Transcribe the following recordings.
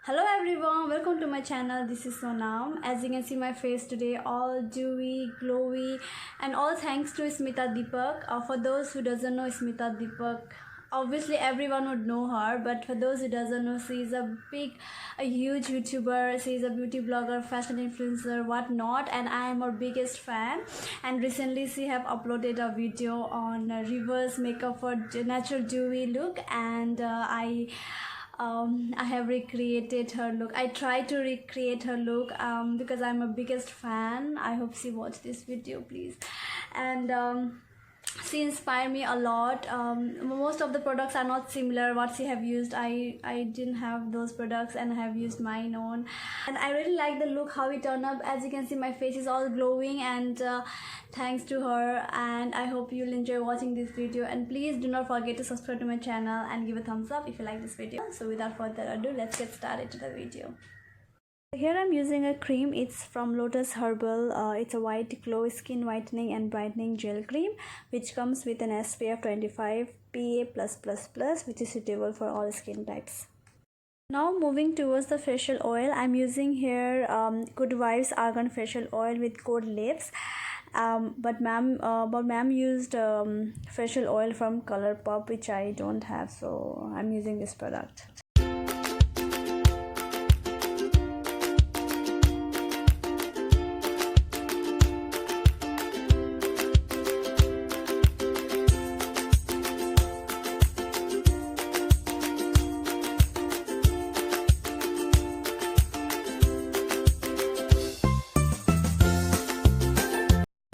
Hello everyone, welcome to my channel. This is Sonam. As you can see my face today all dewy, glowy, and all thanks to SmithaDeepak. For those who doesn't know SmithaDeepak, obviously everyone would know her, but for those who doesn't know, she is a huge YouTuber. She is a beauty blogger, fashion influencer, whatnot, and I am her biggest fan. And recently she have uploaded a video on reverse makeup for natural dewy look, and I have recreated her look. I try to recreate her look because I'm a biggest fan. I hope she watched this video, please. And she inspired me a lot. Most of the products are not similar what she have used. I didn't have those products and I have used mine own, and I really like the look, how it turned up. As you can see my face is all glowing, and thanks to her. And I hope you'll enjoy watching this video, and please do not forget to subscribe to my channel and give a thumbs up if you like this video. So without further ado, let's get started to the video. Here I'm using a cream. It's from Lotus Herbal. It's a WhiteGlow skin whitening and brightening gel cream, which comes with an SPF 25 PA+++, which is suitable for all skin types. Now moving towards the facial oil, I'm using here Good Vibes Argan facial oil with gold lips. But ma'am used facial oil from Colourpop, which I don't have, so I'm using this product.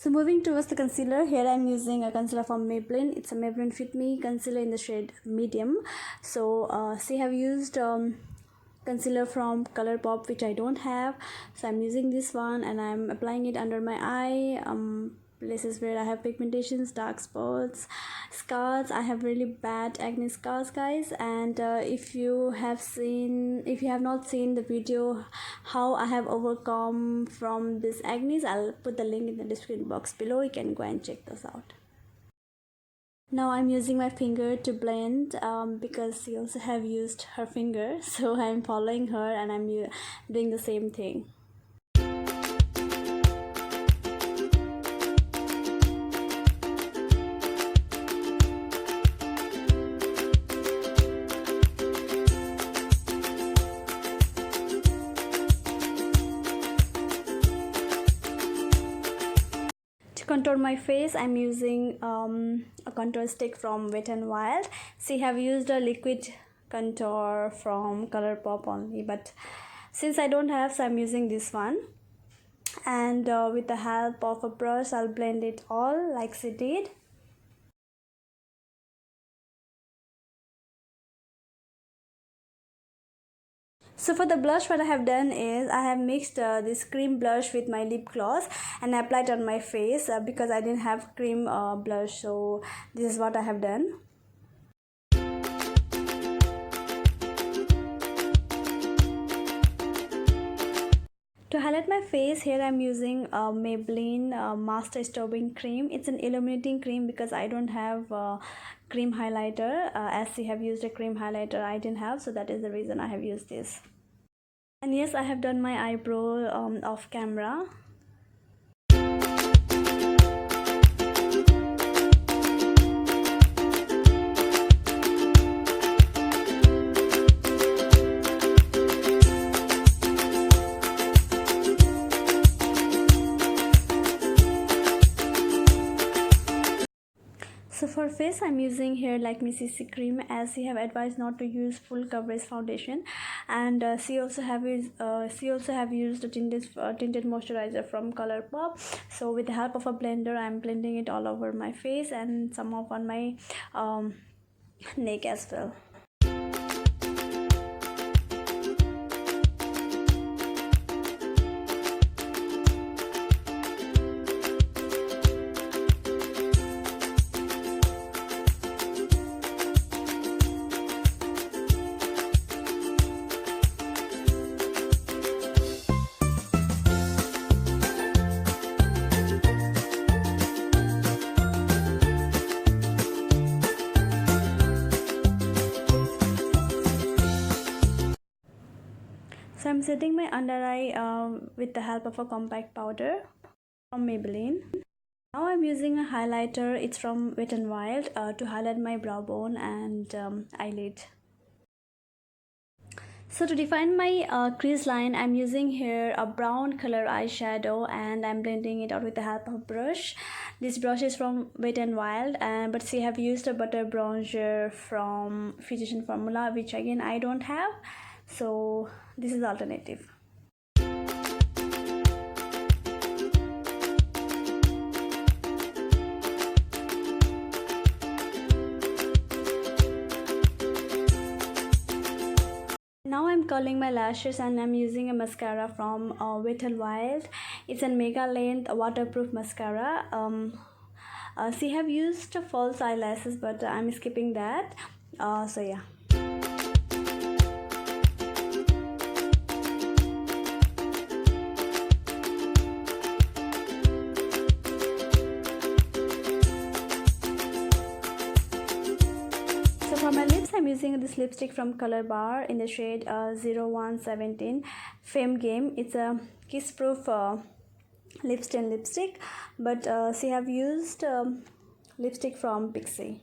So moving towards the concealer, here I'm using a concealer from Maybelline. It's a Maybelline Fit Me concealer in the shade medium. So she have used concealer from Colourpop, which I don't have, so I'm using this one, and I'm applying it under my eye, places where I have pigmentations, dark spots, scars. I have really bad acne scars, guys. And if you have not seen the video how I have overcome from this acne, I'll put the link in the description box below. You can go and check this out. Now I'm using my finger to blend because she also have used her finger, so I'm following her and I'm doing the same thing. To contour my face, I'm using a contour stick from Wet n Wild. She have used a liquid contour from Colourpop only, but since I don't have, so I'm using this one. And with the help of a brush, I'll blend it all like she did. So for the blush, what I have done is I have mixed this cream blush with my lip gloss and applied on my face because I didn't have cream blush. So this is what I have done. To highlight my face, here I'm using Maybelline Master Strobing cream. It's an illuminating cream because I don't have cream highlighter. As she have used a cream highlighter, I didn't have, so that is the reason I have used this. And yes, I have done my eyebrow off camera. So for face, I'm using here Lakme CC cream, as she have advised not to use full coverage foundation, and she also have used a tinted moisturizer from Colourpop. So with the help of a blender, I'm blending it all over my face and some of on my neck as well. So I'm setting my under eye with the help of a compact powder from Maybelline. Now I'm using a highlighter. It's from Wet n Wild to highlight my brow bone and eyelid. So to define my crease line, I'm using here a brown color eyeshadow and I'm blending it out with the help of a brush. This brush is from Wet n Wild, but see, I have used a butter bronzer from Physician Formula, which again I don't have. So this is the alternative. Now I'm curling my lashes and I'm using a mascara from Wet n Wild. It's a mega length waterproof mascara. See, I have used false eyelashes, but I'm skipping that. So yeah. For my lips, I'm using this lipstick from Color Bar in the shade 0117 Fame Game. It's a kiss-proof lip stain lipstick, but see, I've used lipstick from Pixie.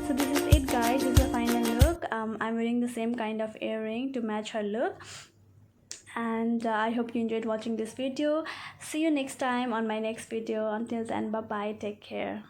So this is it, guys. This is the final look. I'm wearing the same kind of earring to match her look, and I hope you enjoyed watching this video. See you next time on my next video. Until then, bye bye, take care.